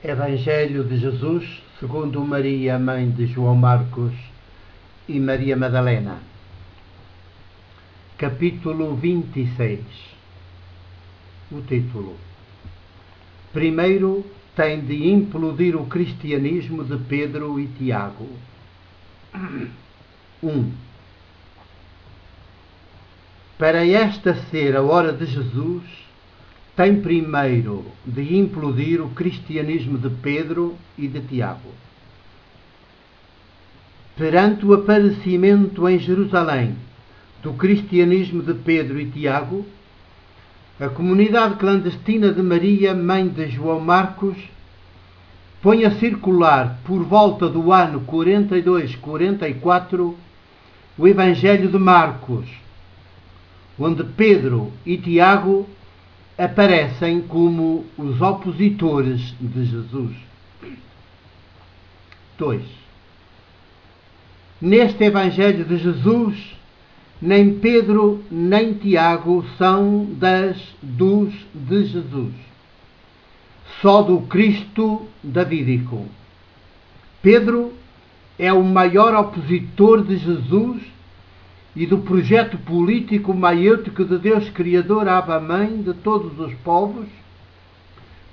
Evangelho de Jesus segundo Maria, mãe de João Marcos e Maria Madalena. Capítulo 26. O título: Primeiro tem de implodir o cristianismo de Pedro e Tiago. 1. Para esta ser a hora de Jesus, tem primeiro de implodir o cristianismo de Pedro e de Tiago. Perante o aparecimento em Jerusalém do cristianismo de Pedro e Tiago, a comunidade clandestina de Maria, mãe de João Marcos, põe a circular por volta do ano 42-44 o Evangelho de Marcos, onde Pedro e Tiago aparecem como os opositores de Jesus. 2. Neste Evangelho de Jesus, nem Pedro nem Tiago são dos de Jesus, só do Cristo davídico. Pedro é o maior opositor de Jesus e do projeto político maiêutico de Deus Criador, Abba Mãe de todos os povos,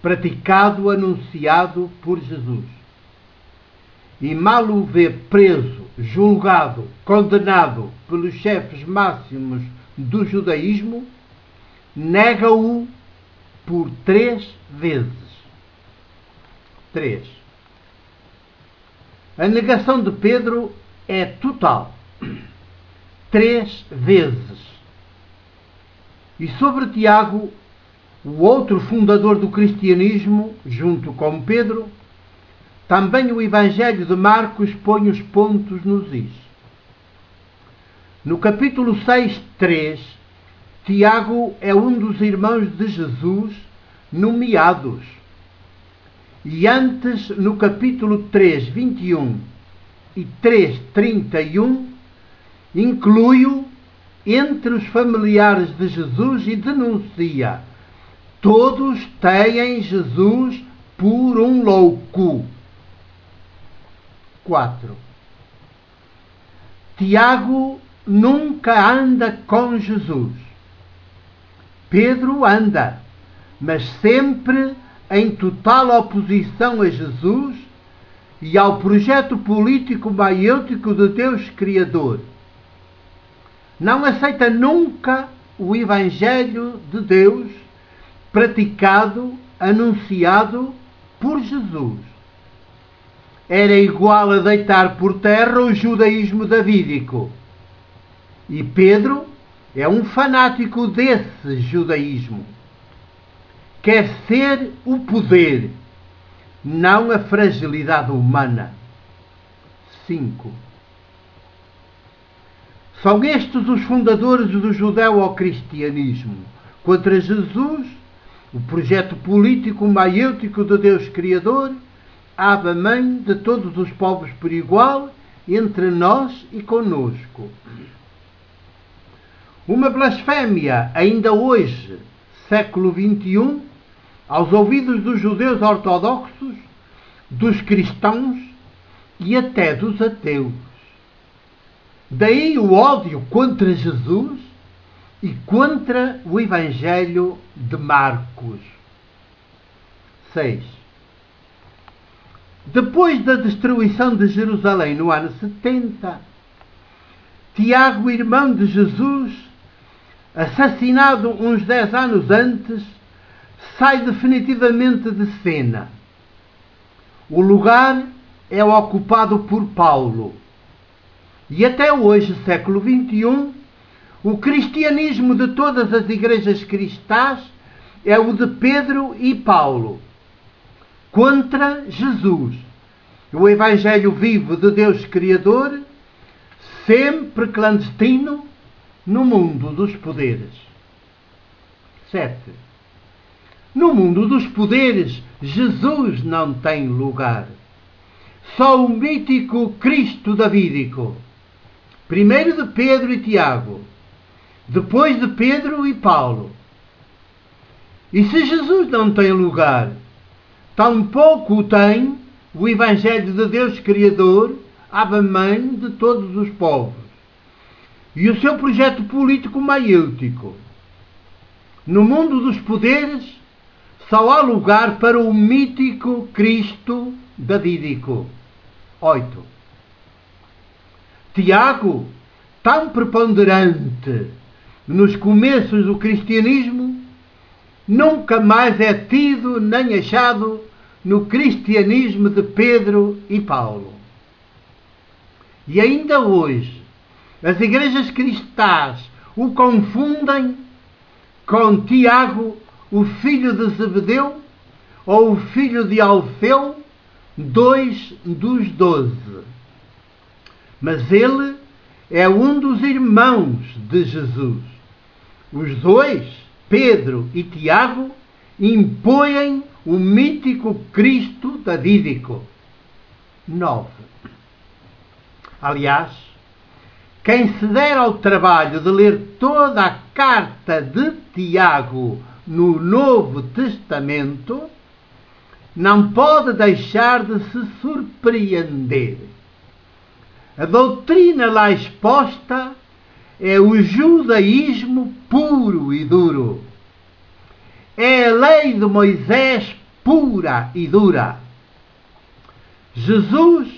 praticado, anunciado por Jesus. E mal o vê preso, julgado, condenado pelos chefes máximos do judaísmo, nega-o por 3 vezes. 3. A negação de Pedro é total. 3 vezes. E sobre Tiago, o outro fundador do cristianismo, junto com Pedro, também o Evangelho de Marcos põe os pontos nos is. No capítulo 6:3, Tiago é um dos irmãos de Jesus nomeados. E antes, no capítulo 3:21 e 3:31, inclui-o entre os familiares de Jesus e denuncia: todos têm Jesus por um louco. 4. Tiago nunca anda com Jesus. Pedro anda, mas sempre em total oposição a Jesus e ao projeto político maiêutico de Deus Criador. Não aceita nunca o Evangelho de Deus praticado, anunciado por Jesus. Era igual a deitar por terra o judaísmo davídico. E Pedro é um fanático desse judaísmo. Quer ser o poder, não a fragilidade humana. 5. São estes os fundadores do judeu-cristianismo. Contra Jesus, o projeto político maiêutico de Deus Criador, Abba Mãe de todos os povos por igual, entre nós e conosco. Uma blasfémia, ainda hoje, século XXI, aos ouvidos dos judeus ortodoxos, dos cristãos e até dos ateus. Daí o ódio contra Jesus e contra o Evangelho de Marcos. 6. Depois da destruição de Jerusalém no ano 70, Tiago, irmão de Jesus, assassinado uns 10 anos antes, sai definitivamente de cena. O lugar é ocupado por Paulo. E até hoje, século XXI, o cristianismo de todas as igrejas cristãs é o de Pedro e Paulo, contra Jesus, o Evangelho vivo de Deus Criador, sempre clandestino no mundo dos poderes. 7. No mundo dos poderes, Jesus não tem lugar. Só o mítico Cristo davídico, primeiro de Pedro e Tiago, depois de Pedro e Paulo. E se Jesus não tem lugar, tampouco o tem o Evangelho de Deus Criador, Aba Mãe de todos os povos, e o seu projeto político maiêutico. No mundo dos poderes, só há lugar para o mítico Cristo davídico. 8. Tiago, tão preponderante nos começos do cristianismo, nunca mais é tido nem achado no cristianismo de Pedro e Paulo. E ainda hoje, as igrejas cristãs o confundem com Tiago, o filho de Zebedeu, ou o filho de Alfeu, 2 dos 12. Mas ele é um dos irmãos de Jesus. Os dois, Pedro e Tiago, impõem o mítico Cristo davídico. 9. Aliás, quem se der ao trabalho de ler toda a carta de Tiago no Novo Testamento, não pode deixar de se surpreender. A doutrina lá exposta é o judaísmo puro e duro. É a lei de Moisés pura e dura. Jesus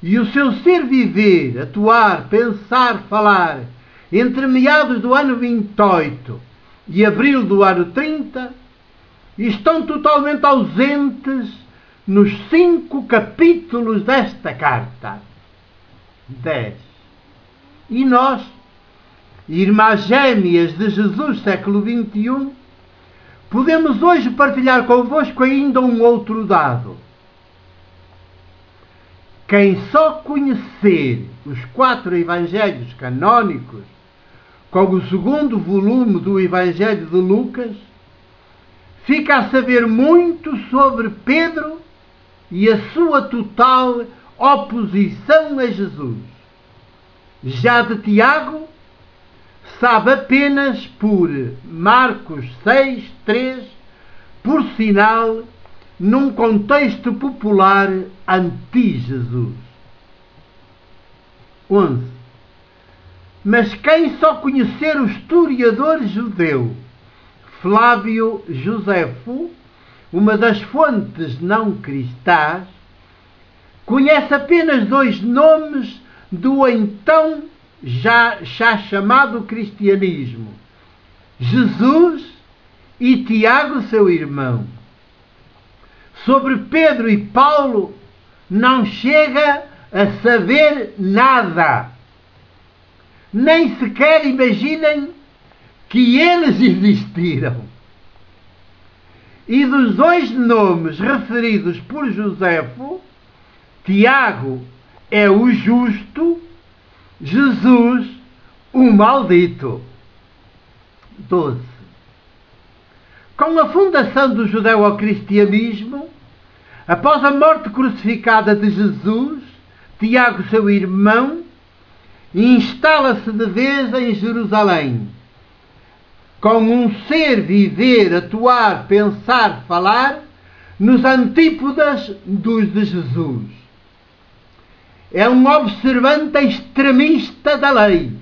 e o seu ser viver, atuar, pensar, falar, entre meados do ano 28 e abril do ano 30, estão totalmente ausentes nos 5 capítulos desta carta. 10. E nós, irmãs gêmeas de Jesus, século XXI, podemos hoje partilhar convosco ainda um outro dado. Quem só conhecer os 4 evangelhos canónicos, com o 2º volume do Evangelho de Lucas, fica a saber muito sobre Pedro e a sua total oposição a Jesus. Já de Tiago, sabe apenas por Marcos 6:3, por sinal, num contexto popular anti-Jesus. 11. Mas quem só conhecer o historiador judeu Flávio Josefo, uma das fontes não cristãs, conhece apenas 2 nomes do então já chamado cristianismo: Jesus e Tiago, seu irmão. Sobre Pedro e Paulo não chega a saber nada. Nem sequer imaginem que eles existiram. E dos 2 nomes referidos por Josefo, Tiago é o justo, Jesus o maldito. 12. Com a fundação do judeu-cristianismo, após a morte crucificada de Jesus, Tiago, seu irmão, instala-se de vez em Jerusalém, com um ser viver, atuar, pensar, falar, nos antípodas dos de Jesus. É um observante extremista da lei,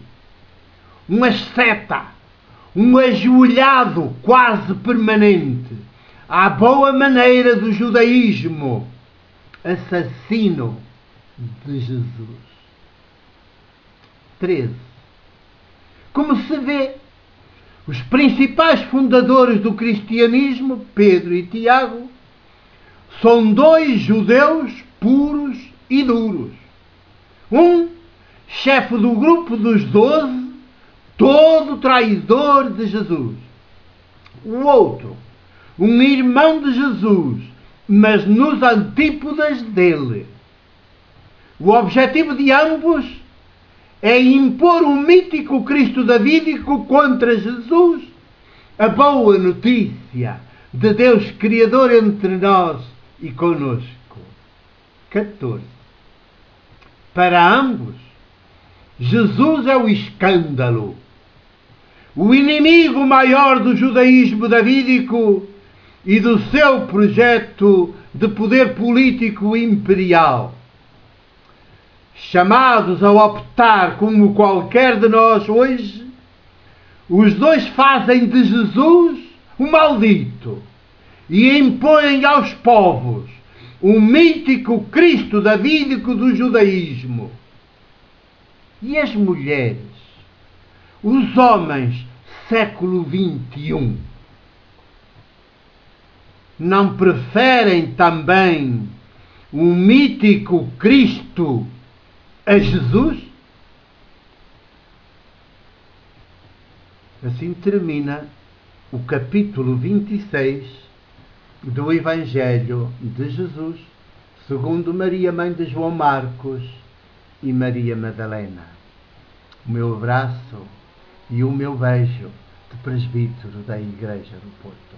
um asceta, um ajoelhado quase permanente, à boa maneira do judaísmo, assassino de Jesus. 13. Como se vê, os principais fundadores do cristianismo, Pedro e Tiago, são 2 judeus puros e duros. Um, chefe do grupo dos 12, todo traidor de Jesus. O outro, um irmão de Jesus, mas nos antípodas dele. O objetivo de ambos é impor o mítico Cristo davídico contra Jesus, a boa notícia de Deus Criador entre nós e conosco. 14. Para ambos, Jesus é o escândalo, o inimigo maior do judaísmo davídico e do seu projeto de poder político imperial, chamados a optar como qualquer de nós hoje, os dois fazem de Jesus um maldito e impõem aos povos o mítico Cristo davídico do judaísmo. E as mulheres, os homens, século XXI, não preferem também o mítico Cristo a Jesus? Assim termina o capítulo 26 do Evangelho de Jesus, segundo Maria, mãe de João Marcos e Maria Madalena. O meu abraço e o meu beijo de presbítero da Igreja do Porto.